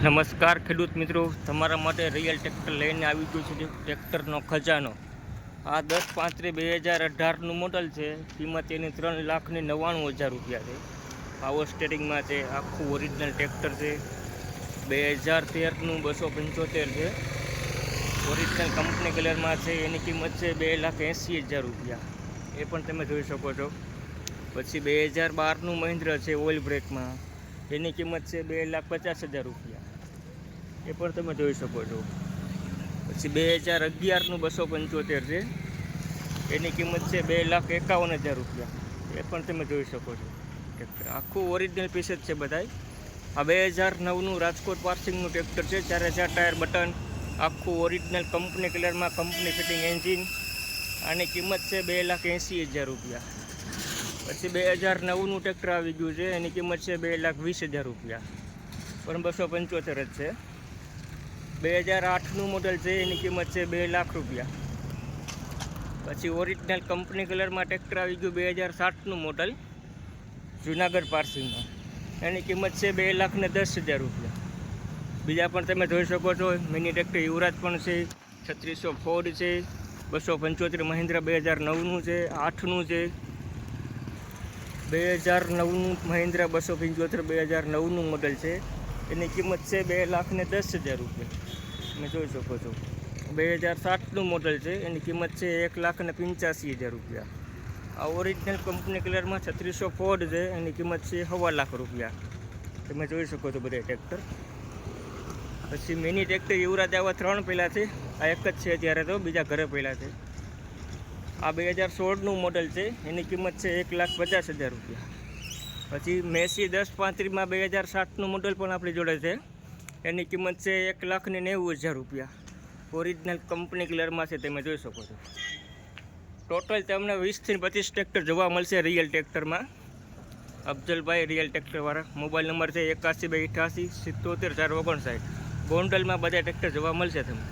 નમસ્કાર ખેડૂત મિત્રો, તમારા માટે રિયલ ટ્રેક્ટર લઈને આવી ગયું છે ટ્રેક્ટરનો ખજાનો. આ 10/5/2018નું મોડલ છે. કિંમત એની 3,99,000 રૂપિયા છે. પાવર સ્ટેરિંગમાં છે. આખું ઓરિજિનલ ટ્રેક્ટર છે. 2013નું 275 છે. ઓરિજિનલ કંપની કલરમાં છે. એની કિંમત છે 2,80,000 રૂપિયા. એ પણ તમે જોઈ શકો છો. પછી 2012નું મહિન્દ્રા છે ઓઇલ બ્રેકમાં. એની કિંમત છે 2,50,000 રૂપિયા. એ પણ તમે જોઈ શકો છો. પછી 2011નું 275 છે. એની કિંમત છે 2,51,000 રૂપિયા. એ પણ તમે જોઈ શકો છો. ટ્રેક્ટર આખું ઓરિજિનલ પીસ જ છે બધાય. આ 2009નું રાજકોટ પાર્સિંગનું ટ્રેક્ટર છે. 4 ટાયર બટન, આખું ઓરિજિનલ કંપની કલરમાં, કંપની ફિટિંગ એન્જિન. આની કિંમત છે 2,80,000 રૂપિયા. પછી 2009નું ટ્રેક્ટર આવી ગયું છે. એની કિંમત છે 2,20,000 રૂપિયા. પણ 275 જ છે. 2008નું મોડલ છે. એની કિંમત છે 2 લાખ રૂપિયા. પછી ઓરિજિનલ કંપની કલરમાં ટ્રેક્ટર આવી ગયું 2007નું મોડલ જુનાગઢ પાર્સિંગમાં. એની કિંમત છે 2,10,000 રૂપિયા. બીજા પણ તમે જોઈ શકો છો. મિની ટ્રેક્ટર યુવરાજ પણ છે. 3600 ફોર્ડ છે. 275 મહિન્દ્રા 2009નું છે. 8નું છે. 2009નું મહિન્દ્રા 275 2009નું મોડલ છે. એની કિંમત છે 2,10,000 રૂપિયા. તમે જોઈ શકો છો. 2007નું મોડલ છે. એની કિંમત છે 1,85,000 રૂપિયા. આ ઓરિજિનલ કંપની કલરમાં 3600 ફોર્ડ છે. એની કિંમત છે 1,25 લાખ રૂપિયા. તમે જોઈ શકો છો બધા ટ્રેક્ટર. પછી મિની ટ્રેક્ટર યુવરાજ આવા 3 પહેલાં છે. આ એક જ છે અત્યારે, તો બીજા ઘરે પહેલાં છે. આ 2016નું મોડલ છે. એની કિંમત છે 1,50,000 રૂપિયા. પછી મેસી 1035માં 2007નું મોડલ પણ આપણી જોડે છે. એની કિંમત છે 1,90,000 રૂપિયા. ઓરિજિનલ કંપની કલરમાં છે. તમે જોઈ શકો છો. ટોટલ તમને 20થી 25 ટ્રેક્ટર જોવા મળશે રિયલ ટ્રેક્ટરમાં. અફજલભાઈ રિયલ ટ્રેક્ટરવાળા. મોબાઈલ નંબર છે 81 288 77 459. ગોંડલમાં બધા ટ્રેક્ટર જોવા મળશે તમને.